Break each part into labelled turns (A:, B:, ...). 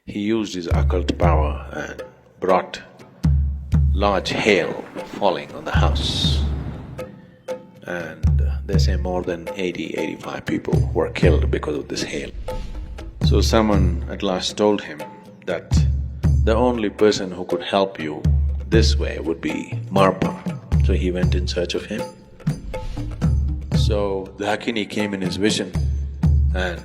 A: He used his occult power and brought large hail falling on the house. And they say more than 85 people were killed because of this hail. So someone at last told him that the only person who could help you this way would be Marpa. So he went in search of him. So the Hakini came in his vision and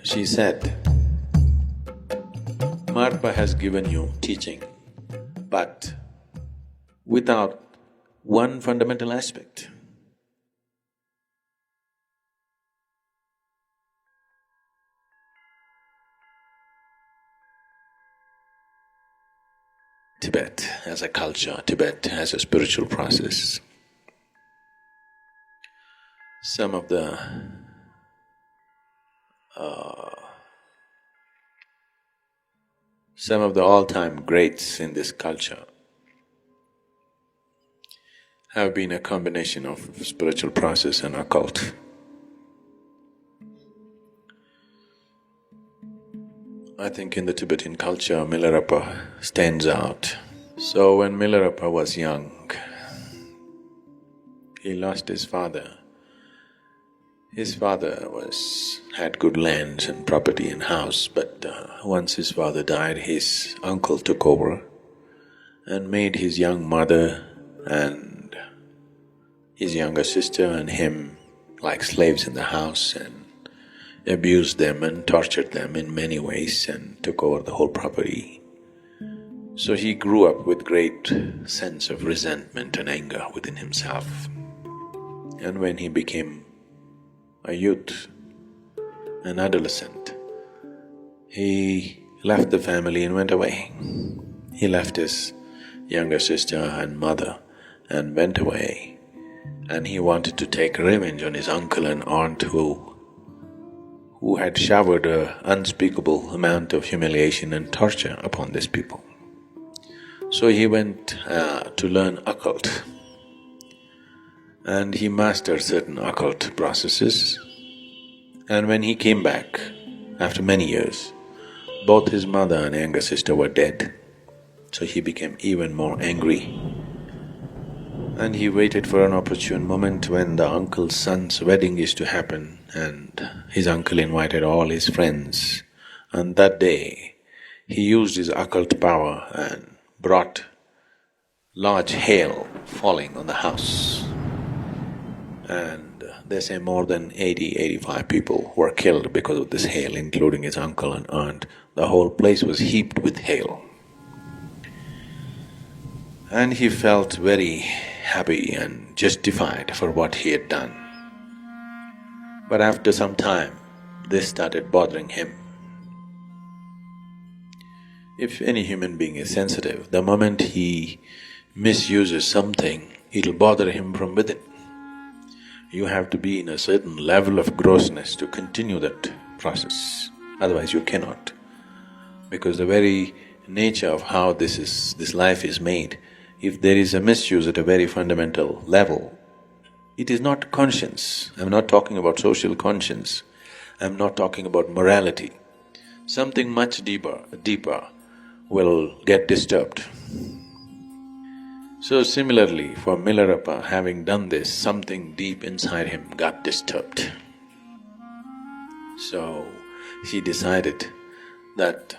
A: she said, Marpa has given you teaching, but without one fundamental aspect. Tibet as a culture, Tibet as a spiritual process. Some of the all-time greats in this culture have been a combination of spiritual process and occult. I think in the Tibetan culture, Milarepa stands out. So when Milarepa was young, he lost his father. His father had good lands and property and house, but once his father died, his uncle took over and made his young mother and his younger sister and him like slaves in the house and abused them and tortured them in many ways and took over the whole property. So he grew up with great sense of resentment and anger within himself. And when he became a youth, an adolescent, he left the family and went away. He left his younger sister and mother and went away. And he wanted to take revenge on his uncle and aunt who had showered an unspeakable amount of humiliation and torture upon these people. So he went to learn occult. And he mastered certain occult processes. And when he came back, after many years, both his mother and younger sister were dead. So he became even more angry. And he waited for an opportune moment when the uncle's son's wedding is to happen, and his uncle invited all his friends. And that day, he used his occult power and brought large hail falling on the house. And they say more than 85 people were killed because of this hail, including his uncle and aunt. The whole place was heaped with hail. And he felt very happy and justified for what he had done. But after some time, this started bothering him. If any human being is sensitive, the moment he misuses something, it'll bother him from within. You have to be in a certain level of grossness to continue that process, otherwise you cannot. Because the very nature of how this life is made, if there is a misuse at a very fundamental level, it is not conscience. I'm not talking about social conscience, I'm not talking about morality. Something much deeper will get disturbed. So similarly, for Milarepa, having done this, something deep inside him got disturbed. So he decided that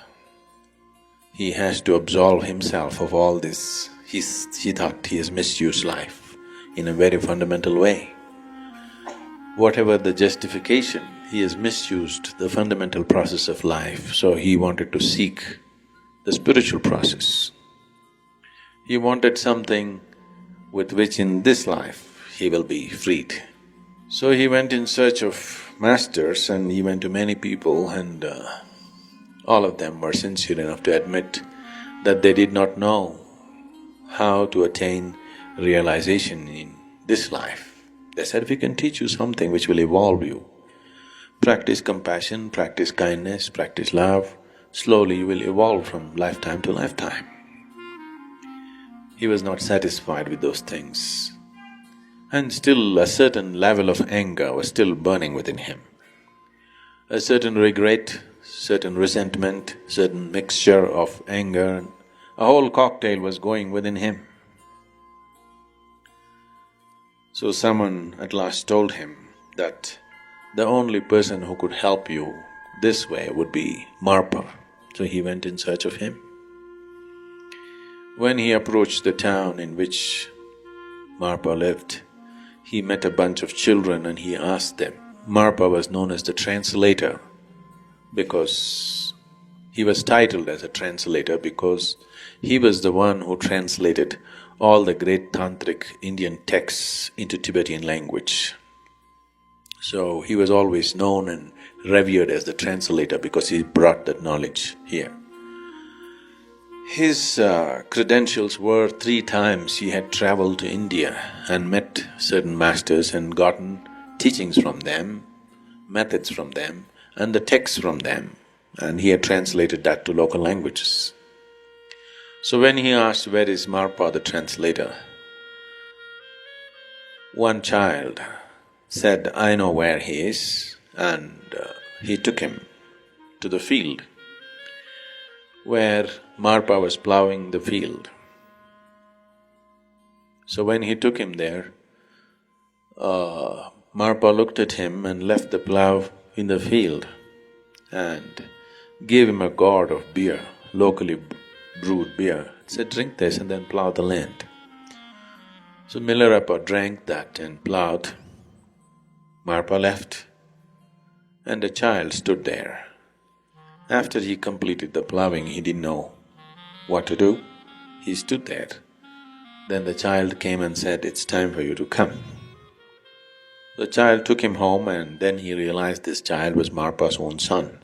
A: he has to absolve himself of all this. He thought he has misused life in a very fundamental way. Whatever the justification, he has misused the fundamental process of life, so he wanted to seek the spiritual process. He wanted something with which in this life he will be freed. So he went in search of masters and he went to many people, and all of them were sincere enough to admit that they did not know how to attain realization in this life. They said, we can teach you something which will evolve you. Practice compassion, practice kindness, practice love. Slowly you will evolve from lifetime to lifetime. He was not satisfied with those things. And still a certain level of anger was still burning within him. A certain regret certain resentment, certain mixture of anger, a whole cocktail was going within him. So someone at last told him that the only person who could help you this way would be Marpa. So he went in search of him. When he approached the town in which Marpa lived, he met a bunch of children and he asked them. Marpa was known as the translator because he was titled as a translator because he was the one who translated all the great tantrik Indian texts into Tibetan language. So he was always known and revered as the translator because he brought that knowledge here. His credentials were 3 times he had traveled to India and met certain masters and gotten teachings from them, methods from them, and the texts from them, and he had translated that to local languages. So when he asked, "Where is Marpa the translator?" one child said, "I know where he is," and he took him to the field where Marpa was ploughing the field. So when he took him there, Marpa looked at him and left the plough in the field and gave him a gourd of beer, locally brewed beer, said, "Drink this and then plough the land." So Milarepa drank that and ploughed. Marpa left and the child stood there. After he completed the ploughing, he didn't know what to do. He stood there. Then the child came and said, "It's time for you to come." The child took him home and then he realized this child was Marpa's own son.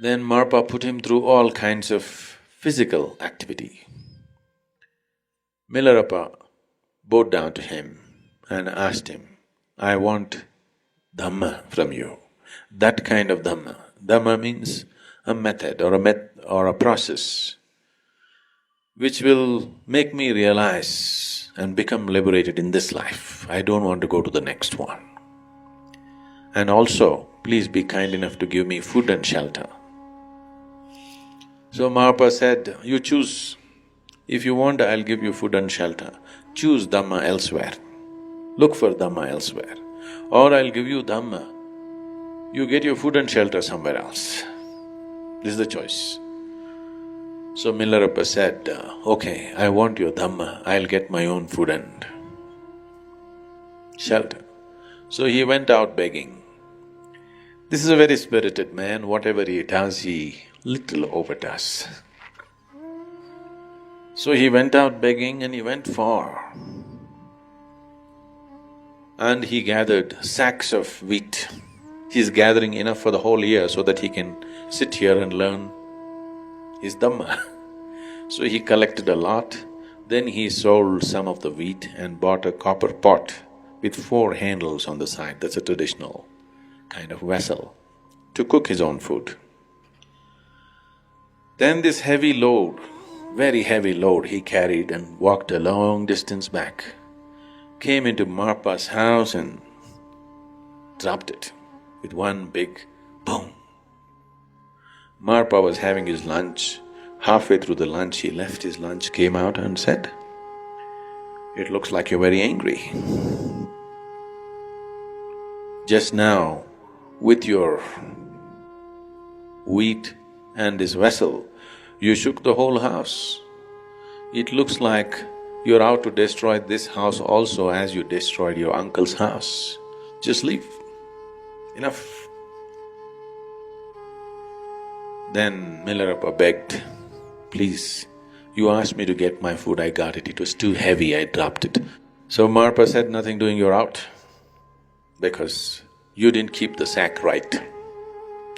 A: Then Marpa put him through all kinds of physical activity. Milarepa bowed down to him and asked him, "I want Dhamma from you, that kind of Dhamma." Dhamma means a method or a process which will make me realize and become liberated in this life. I don't want to go to the next one. And also, please be kind enough to give me food and shelter. So Marpa said, "You choose. If you want, I'll give you food and shelter. Choose Dhamma elsewhere. Look for Dhamma elsewhere. Or I'll give you Dhamma, you get your food and shelter somewhere else. This is the choice." So Milarepa said, "Okay, I want your Dhamma, I'll get my own food and shelter." So he went out begging. This is a very spirited man, whatever he does, he little overdoes. So he went out begging and he went far. And he gathered sacks of wheat. He's gathering enough for the whole year so that he can sit here and learn his Dhamma. So he collected a lot, then he sold some of the wheat and bought a copper pot with 4 handles on the side, that's a traditional kind of vessel, to cook his own food. Then this heavy load, very heavy load he carried and walked a long distance back, came into Marpa's house and dropped it with one big boom. Marpa was having his lunch. Halfway through the lunch, he left his lunch, came out and said, "It looks like you're very angry. Just now, with your wheat and this vessel, you shook the whole house. It looks like you're out to destroy this house also as you destroyed your uncle's house. Just leave. Enough." Then Milarepa begged, "Please, you asked me to get my food, I got it. It was too heavy, I dropped it." So Marpa said, "Nothing doing, you're out. Because you didn't keep the sack right.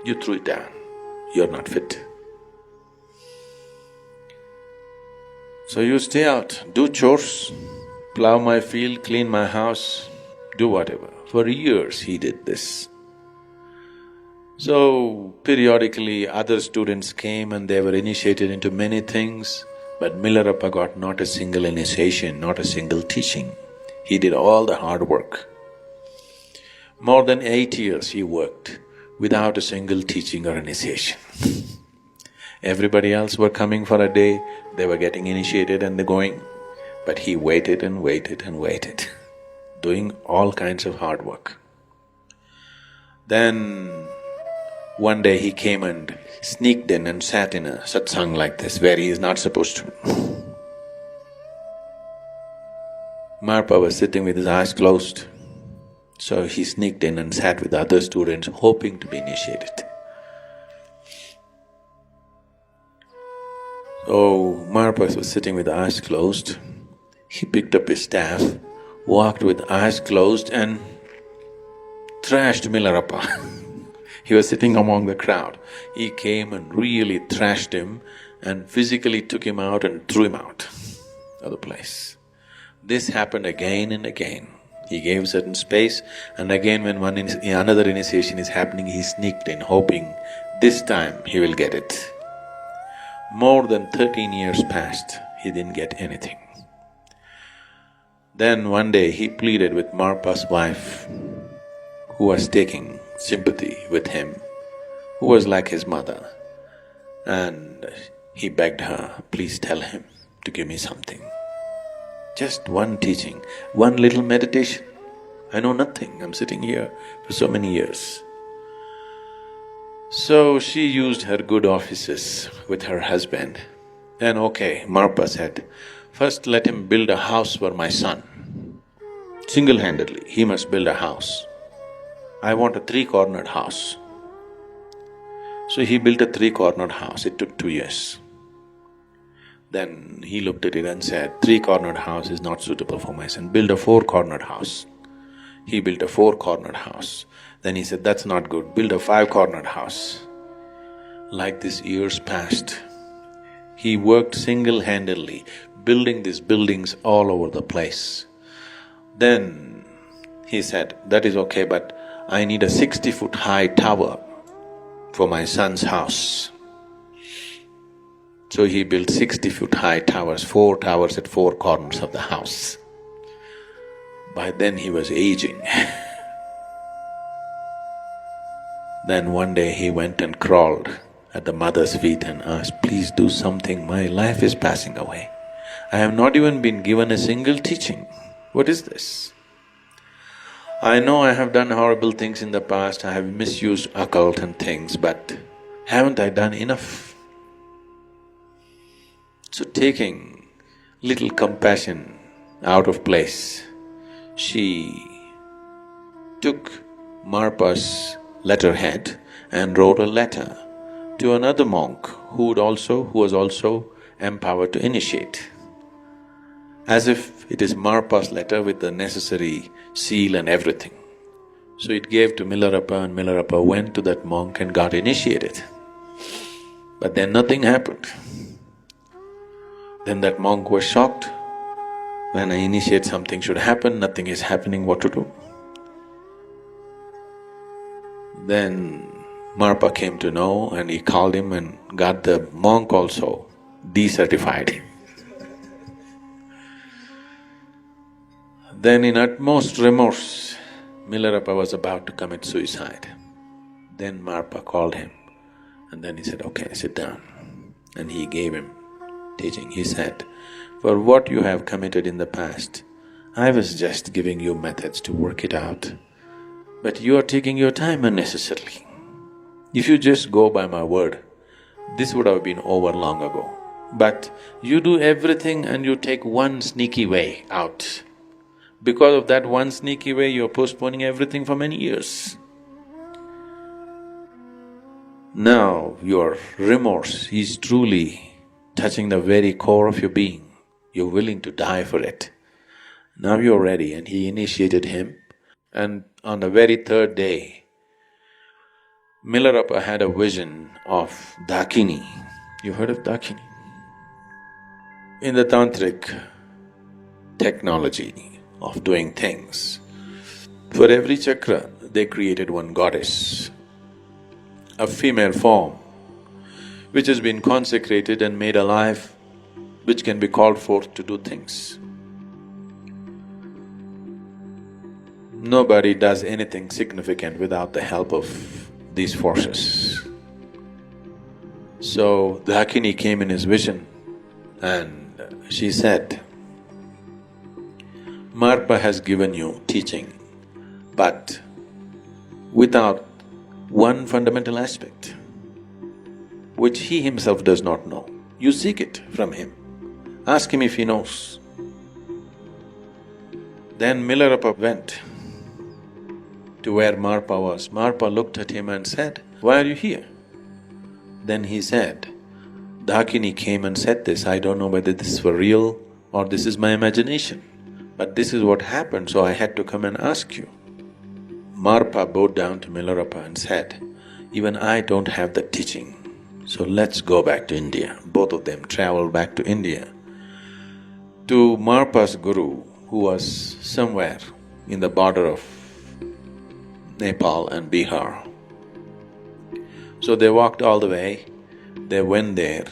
A: You threw it down. You're not fit. So you stay out, do chores, plough my field, clean my house, do whatever." For years he did this. So periodically other students came and they were initiated into many things, but Milarepa got not a single initiation, not a single teaching. He did all the hard work. More than 8 years he worked, without a single teaching or initiation. Everybody else were coming for a day, they were getting initiated and they're going. But he waited and waited and waited, doing all kinds of hard work. Then one day he came and sneaked in and sat in a satsang like this where he is not supposed to. Marpa was sitting with his eyes closed, so he sneaked in and sat with other students hoping to be initiated. So Marpa was sitting with eyes closed. He picked up his staff, walked with eyes closed and thrashed Milarepa. He was sitting among the crowd. He came and really thrashed him and physically took him out and threw him out of the place. This happened again and again. He gave certain space, and again when another initiation is happening, he sneaked in, hoping this time he will get it. More than 13 years passed, he didn't get anything. Then one day he pleaded with Marpa's wife, who was taking sympathy with him, who was like his mother, and he begged her, please tell him to give me something. Just one teaching, one little meditation. I know nothing, I'm sitting here for so many years. So she used her good offices with her husband. And okay, Marpa said, first let him build a house for my son. Single-handedly, he must build a house. I want a three-cornered house. So he built a three-cornered house, it took 2 years. Then he looked at it and said, three-cornered house is not suitable for my son, build a four-cornered house. He built a four-cornered house. Then he said, that's not good, build a five-cornered house. Like this years passed. He worked single-handedly, building these buildings all over the place. Then he said, that is okay, but I need a 60-foot high tower for my son's house. So he built 60-foot high towers, 4 towers at 4 corners of the house. By then he was aging. Then one day he went and crawled at the mother's feet and asked, please do something, my life is passing away. I have not even been given a single teaching. What is this? I know I have done horrible things in the past, I have misused occult and things, but haven't I done enough? So taking little compassion out of place, she took Marpa's letterhead and wrote a letter to another monk who was also empowered to initiate. As if it is Marpa's letter with the necessary seal and everything. So it gave to Milarepa, and Milarepa went to that monk and got initiated. But then nothing happened. Then that monk was shocked. When I initiate something should happen, nothing is happening, what to do? Then Marpa came to know and he called him and got the monk also decertified. Then in utmost remorse, Milarepa was about to commit suicide. Then Marpa called him and then he said, okay, sit down. And he gave him teaching. He said, for what you have committed in the past, I was just giving you methods to work it out, but you are taking your time unnecessarily. If you just go by my word, this would have been over long ago. But you do everything and you take one sneaky way out. Because of that one sneaky way, you're postponing everything for many years. Now your remorse is truly touching the very core of your being. You're willing to die for it. Now you're ready. And he initiated him. And on the very third day, Milarepa had a vision of Dakini. You heard of Dakini? In the tantrik technology of doing things, for every chakra they created one goddess, a female form which has been consecrated and made alive, which can be called forth to do things. Nobody does anything significant without the help of these forces. So Dakini came in his vision and she said, Marpa has given you teaching, but without one fundamental aspect, which he himself does not know. You seek it from him. Ask him if he knows. Then Milarepa went to where Marpa was. Marpa looked at him and said, "Why are you here?" Then he said, Dakini came and said this, I don't know whether this is for real or this is my imagination, but this is what happened, so I had to come and ask you. Marpa bowed down to Milarepa and said, even I don't have the teaching, so let's go back to India. Both of them traveled back to India, to Marpa's guru, who was somewhere in the border of Nepal and Bihar. So they walked all the way, they went there,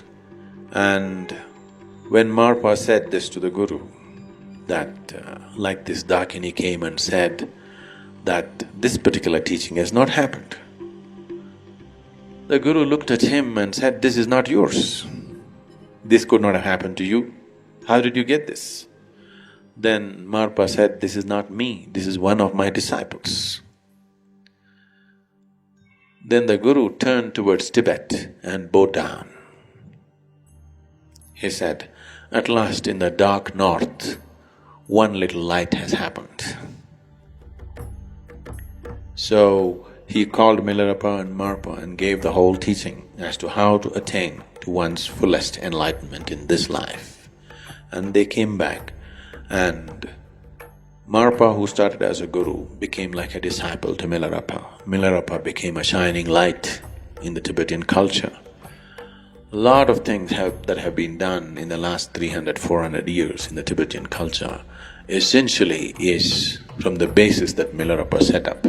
A: and when Marpa said this to the guru, that like this Dakini came and said that this particular teaching has not happened, the guru looked at him and said, this is not yours. This could not have happened to you. How did you get this? Then Marpa said, this is not me, this is one of my disciples. Then the guru turned towards Tibet and bowed down. He said, at last in the dark north, one little light has happened. So he called Milarepa and Marpa and gave the whole teaching as to how to attain to one's fullest enlightenment in this life. And they came back, and Marpa, who started as a guru, became like a disciple to Milarepa. Milarepa became a shining light in the Tibetan culture. A lot of things that have been done in the last 300–400 years in the Tibetan culture essentially is from the basis that Milarepa set up.